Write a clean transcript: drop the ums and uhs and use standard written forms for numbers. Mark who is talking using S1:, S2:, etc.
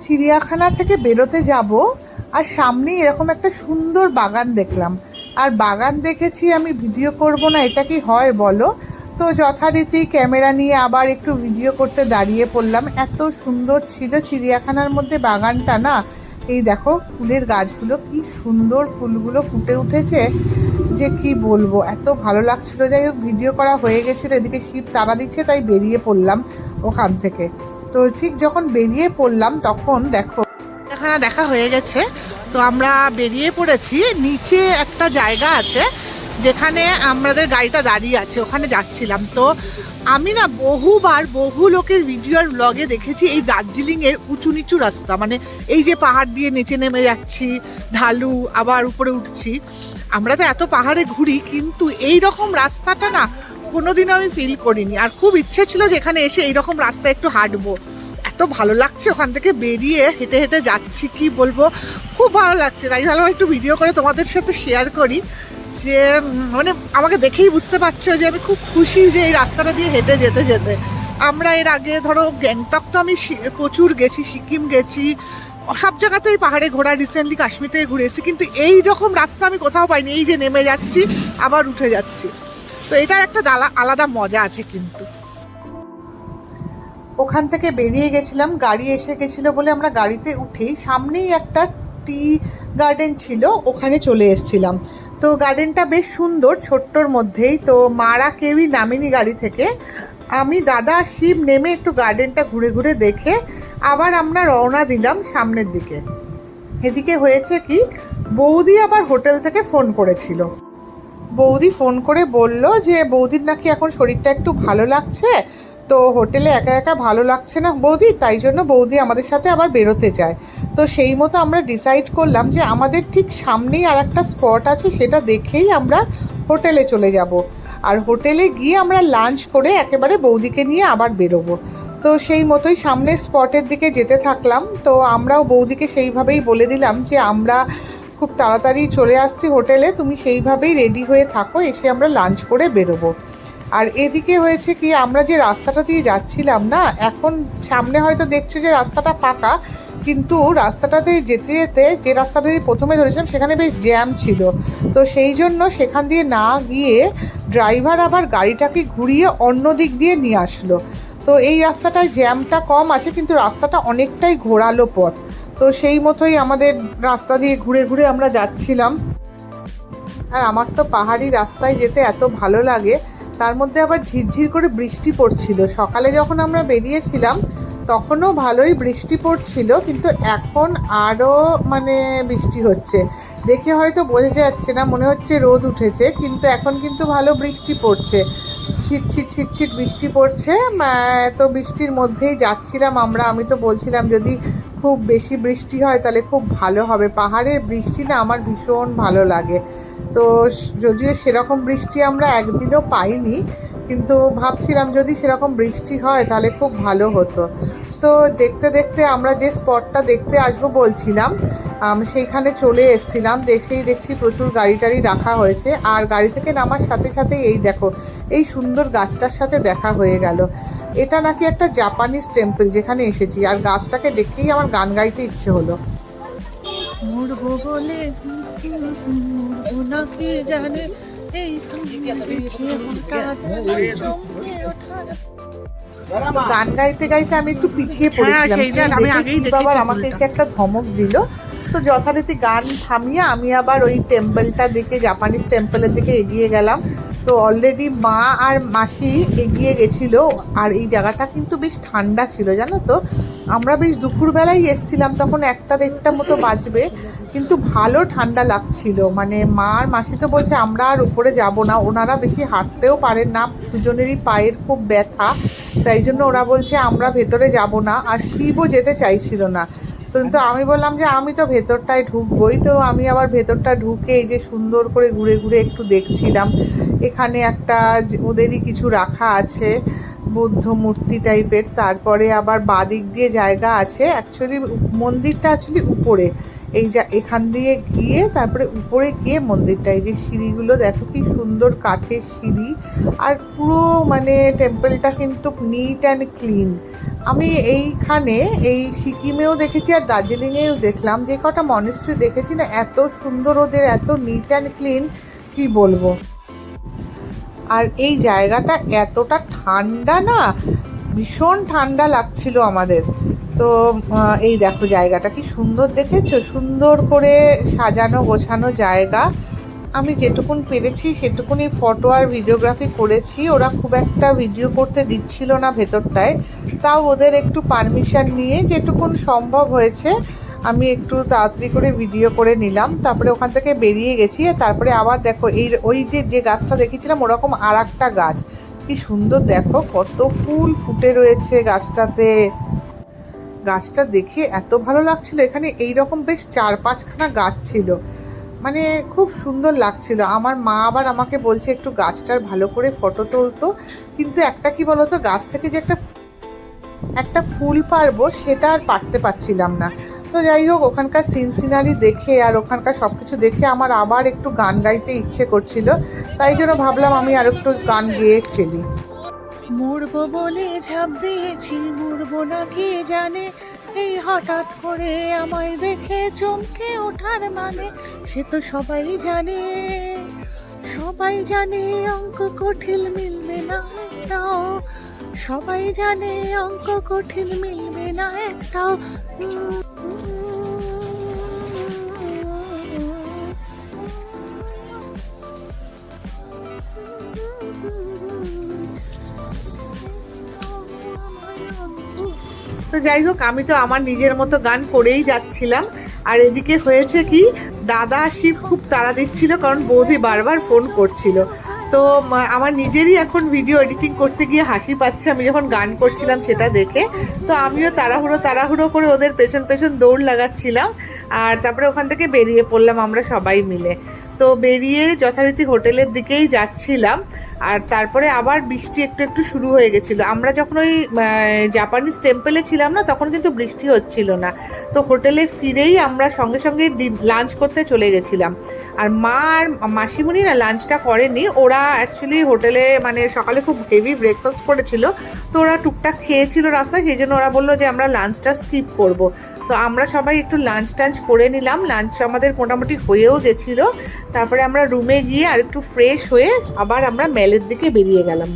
S1: চিড়িয়াখানা থেকে বেরোতে যাব, আর সামনেই এরকম একটা সুন্দর বাগান দেখলাম। আর বাগান দেখেছি, আমি ভিডিও করব না, এটা কি হয় বলো? তো যথারীতি ক্যামেরা নিয়ে আবার একটু ভিডিও করতে দাঁড়িয়ে পড়লাম। এত সুন্দর ছিল চিড়িয়াখানার মধ্যে বাগানটা না। এই দেখো ফুলের গাছগুলো, কি সুন্দর ফুলগুলো ফুটে উঠেছে যে কি বলবো, এত ভালো লাগছিল। যাই হোক, ভিডিও করা হয়ে গেছিলো, এদিকে শিব তাড়া দিচ্ছে, তাই বেরিয়ে পড়লাম ওখান থেকে। তো ঠিক যখন বেরিয়ে পড়লাম তখন দেখো এখানে দেখা হয়ে গেছে। তো আমরা বেরিয়ে পড়েছি, নিচে একটা জায়গা আছে যেখানে আমাদের গাড়িটা দাঁড়িয়ে আছে, ওখানে যাচ্ছিলাম। তো আমি না বহুবার বহু লোকের ভিডিও আর ব্লগে দেখেছি এই দার্জিলিংয়ের উঁচু নিচু রাস্তা, মানে এই যে পাহাড় দিয়ে নিচে নেমে যাচ্ছি, ঢালু, আবার উপরে উঠছি। আমরা তো এত পাহাড়ে ঘুরি, কিন্তু এই রকম রাস্তাটা না কোনোদিনও আমি ফিল করিনি। আর খুব ইচ্ছে ছিল যে এখানে এসে এইরকম রাস্তায় একটু হাঁটবো। এত ভালো লাগছে, ওখান থেকে বেরিয়ে হেঁটে হেঁটে যাচ্ছি, কি বলবো, খুব ভালো লাগছে। তাই ভালো একটু ভিডিও করে তোমাদের সাথে শেয়ার করি, যে মানে আমাকে দেখেই বুঝতে পারছো যে আমি খুব খুশি যে এই রাস্তাটা দিয়ে হেঁটে যেতে যেতে। আমরা এর আগে ধরো গ্যাংটক তো আমি প্রচুর গেছি, সিকিম গেছি, সব জায়গাতেই পাহাড়ে ঘোরা, রিসেন্টলি কাশ্মীর থেকে ঘুরে এসেছি, কিন্তু এই রকম রাস্তা আমি কোথাও পাইনি। এই যে নেমে যাচ্ছি আবার উঠে যাচ্ছি, তো এটার একটা আলাদা মজা আছে। কিন্তু ওখান থেকে বেরিয়ে গেছিলাম, গাড়ি এসে গেছিলো বলে আমরা গাড়িতে উঠেই সামনেই একটা টি গার্ডেন ছিল, ওখানে চলে এসেছিলাম। তো গার্ডেনটা বেশ সুন্দর, ছোট্টর মধ্যেই। তো মারা কেউই নামেনি গাড়ি থেকে, আমি, দাদা, শিব নেমে একটু গার্ডেনটা ঘুরে ঘুরে দেখে আবার আমরা রওনা দিলাম সামনের দিকে। এদিকে হয়েছে কি, বৌদি আবার হোটেল থেকে ফোন করেছিল। বৌদি ফোন করে বলল যে বৌদির নাকি এখন শরীরটা একটু ভালো লাগছে, তো হোটেলে একা একা ভালো লাগছে না বৌদি, তাই জন্য বৌদি আমাদের সাথে আবার বেরোতে চায়। তো সেই মতো আমরা ডিসাইড করলাম যে আমাদের ঠিক সামনেই আর একটা স্পট আছে, সেটা দেখেই আমরা হোটেলে চলে যাব। আর হোটেলে গিয়ে আমরা লাঞ্চ করে একেবারে বৌদিকে নিয়ে আবার বেরোবো। তো সেই মতোই সামনের স্পটের দিকে যেতে থাকলাম। তো আমরাও বৌদিকে সেইভাবেই বলে দিলাম যে আমরা খুব তাড়াতাড়ি চলে আসছি হোটেলে, তুমি সেইভাবেই রেডি হয়ে থাকো, এসে আমরা লাঞ্চ করে বেরোবো। আর এদিকে হয়েছে কি, আমরা যে রাস্তাটা দিয়ে যাচ্ছিলাম না, এখন সামনে হয়তো দেখছো যে রাস্তাটা ফাঁকা, কিন্তু রাস্তাটাতে যেতে যেতে যে রাস্তাটা দিয়ে প্রথমে ধরেছিলাম সেখানে বেশ জ্যাম ছিল। তো সেই জন্য সেখান দিয়ে না গিয়ে ড্রাইভার আবার গাড়িটাকে ঘুরিয়ে অন্য দিক দিয়ে নিয়ে আসলো। তো এই রাস্তাটায় জ্যামটা কম আছে, কিন্তু রাস্তাটা অনেকটাই ঘোরালো পথ। তো সেই মতোই আমাদের রাস্তা দিয়ে ঘুরে ঘুরে আমরা যাচ্ছিলাম। আর আমার তো পাহাড়ি রাস্তায় যেতে এত ভালো লাগে, তার মধ্যে আবার ঝিরঝির করে বৃষ্টি পড়ছিল। সকালে যখন আমরা বেরিয়েছিলাম তখনও ভালোই বৃষ্টি পড়ছিল, কিন্তু এখন আরও মানে বৃষ্টি হচ্ছে। দেখে হয়তো বোঝা যাচ্ছে না, মনে হচ্ছে রোদ উঠেছে, কিন্তু এখন কিন্তু ভালো বৃষ্টি পড়ছে, ছিটছিট ছিটছিট বৃষ্টি পড়ছে। তো বৃষ্টির মধ্যেই যাচ্ছিলাম আমরা। আমি তো বলছিলাম যদি খুব বেশি বৃষ্টি হয় তাহলে খুব ভালো হবে, পাহাড়ের বৃষ্টি না আমার ভীষণ ভালো লাগে। তো যদিও সেরকম বৃষ্টি আমরা একদিনও পাইনি, কিন্তু ভাবছিলাম যদি সেরকম বৃষ্টি হয় তাহলে খুব ভালো হতো। তো দেখতে দেখতে আমরা যে স্পটটা দেখতে আসবো বলছিলাম সেইখানে চলে এসেছিলাম। দেখছি প্রচুর গাড়ি টাড়ি রাখা হয়েছে, আর গাড়ি থেকে নামার সাথে সাথে এই দেখো এই সুন্দর গাছটার সাথে দেখা হয়ে গেল। এটা নাকি একটা জাপানিজ টেম্পল যেখানে এসেছি, আর গাছটাকে দেখেই আমার গান গাইতে ইচ্ছে হলো। মরবো বলে নাকি জানে এই গান গাইতে গাইতে আমি একটু পিছিয়ে পড়েছিলাম, আবার আমাকে এসে একটা ধমক দিল। তো যথারীতি গান থামিয়ে আমি আবার ওই টেম্পলটা দিকে, জাপানিজ টেম্পলের দিকে এগিয়ে গেলাম। তো অলরেডি মা আর মাসি এগিয়ে গেছিলো। আর এই জায়গাটা কিন্তু বেশ ঠান্ডা ছিল জানো তো, আমরা বেশ দুপুরবেলায় এসছিলাম, তখন 1টা-1.5টা মতো বাজবে, কিন্তু ভালো ঠান্ডা লাগছিল। মানে মা আর মাসি তো বলছে আমরা আর উপরে যাব না, ওনারা বেশি হাঁটতেও পারেন না, দুজনেরই পায়ের খুব ব্যথা, তাই জন্য ওরা বলছে আমরা ভেতরে যাব না। আর শিবও যেতে চাইছিল না, কিন্তু আমি বললাম যে আমি তো ভেতরটায় ঢুকবোই। তো আমি আবার ভেতরটা ঢুকে এই যে সুন্দর করে ঘুরে ঘুরে একটু দেখছিলাম। এখানে একটা ওদেরই কিছু রাখা আছে, বুদ্ধ মূর্তি টাইপের। তারপরে আবার বাদিক দিয়ে জায়গা আছে, অ্যাকচুয়ালি মন্দিরটা অ্যাকচুয়ালি উপরে, এই যা এখান দিয়ে গিয়ে তারপরে উপরে গিয়ে মন্দিরটা, এই যে সিঁড়িগুলো দেখো কি সুন্দর কাঠের সিঁড়ি। আর পুরো মানে টেম্পলটা কিন্তু নিট অ্যান্ড ক্লিন। আমি এইখানে এই সিকিমেও দেখেছি আর দার্জিলিংয়েও দেখলাম, যে কটা মনেস্ট্রি দেখেছি না, এত সুন্দর, ওদের এত নিট অ্যান্ড ক্লিন, কি বলবো। আর এই জায়গাটা এতটা ঠান্ডা না, ভীষণ ঠান্ডা লাগছিল আমাদের। তো এই দেখো জায়গাটা কি সুন্দর, দেখেছো? সুন্দর করে সাজানো গোছানো জায়গা। আমি যেটুকুন পেরেছি সেটুকুনি ফটো আর ভিডিওগ্রাফি করেছি। ওরা খুব একটা ভিডিও করতে দিচ্ছিল না ভেতরটায়, তাও ওদের একটু পারমিশন নিয়ে যেটুকুন সম্ভব হয়েছে আমি একটু তাড়াতাড়ি করে ভিডিও করে নিলাম। তারপরে ওখান থেকে বেরিয়ে গেছি। তারপরে আবার দেখো এই ওই যে গাছটা দেখেছিলাম ওরকম আর একটা গাছ, কি সুন্দর, দেখো কত ফুল ফুটে রয়েছে গাছটাতে। গাছটা দেখে এত ভালো লাগছিল। এখানে এইরকম বেশ 4-5খানা গাছ ছিল, মানে খুব সুন্দর লাগছিল। আমার মা আবার আমাকে বলছে একটু গাছটার ভালো করে ফটো তুলতো, কিন্তু একটা কি বলতো, গাছ থেকে যে একটা ফুল পারবো সেটা আর পারতে পারছিলাম না। তো যাই হোক, ওখানকার সিনারি দেখে আর ওখানকার সব কিছু দেখে আমার আবার একটু গান গাইতে ইচ্ছে করছিল, তাই জন্য ভাবলাম আমি আর একটু গান গেয়ে ফেলি। মরবো বলে ঝাঁপ দিয়েছি, মরবো না কে জানে, এই হঠাৎ করে আমায় দেখে চমকে ওঠার মানে, সে তো সবাই জানে, সবাই জানে অঙ্ক কঠিন মিলবে না একটাও, সবাই জানে অঙ্ক কঠিন মিলবে না একটাও। তো যাই হোক, আমি তো আমার নিজের মতো গান করেই যাচ্ছিলাম। আর এদিকে হয়েছে কি, দাদা শিব খুব তাড়া দিচ্ছিল, কারণ বৌদি বারবার ফোন করছিল। তো আমার নিজেরই এখন ভিডিও এডিটিং করতে গিয়ে হাসি পাচ্ছে আমি যখন গান করছিলাম সেটা দেখে। তো আমিও তাড়াহুড়ো করে ওদের পেছন পেছন দৌড় লাগাচ্ছিলাম। আর তারপরে ওখান থেকে বেরিয়ে পড়লাম আমরা সবাই মিলে। তো বেরিয়ে যথারীতি হোটেলের দিকেই যাচ্ছিলাম। আর তারপরে আবার বৃষ্টি একটু একটু শুরু হয়ে গেছিলো। আমরা যখন ওই জাপানিজ টেম্পলে ছিলাম না, তখন কিন্তু বৃষ্টি হচ্ছিল না। তো হোটেলে ফিরেই আমরা সঙ্গে সঙ্গে লাঞ্চ করতে চলে গেছিলাম। আর মা আর মাসিমণি না লাঞ্চটা করেনি, ওরা অ্যাকচুয়ালি হোটেলে মানে সকালে খুব হেভি ব্রেকফাস্ট করেছিল, তো ওরা টুকটাক খেয়েছিল রাস্তায়, সেই জন্য ওরা বললো যে আমরা লাঞ্চটা স্কিপ করব। তো আমরা সবাই একটু লাঞ্চ টাঞ্চ করে নিলাম। লাঞ্চ আমাদের মোটামুটি হয়েও গেছিলো। তারপরে আমরা রুমে গিয়ে আর একটু ফ্রেশ হয়ে আবার আমরা মেলের দিকে বেরিয়ে গেলাম।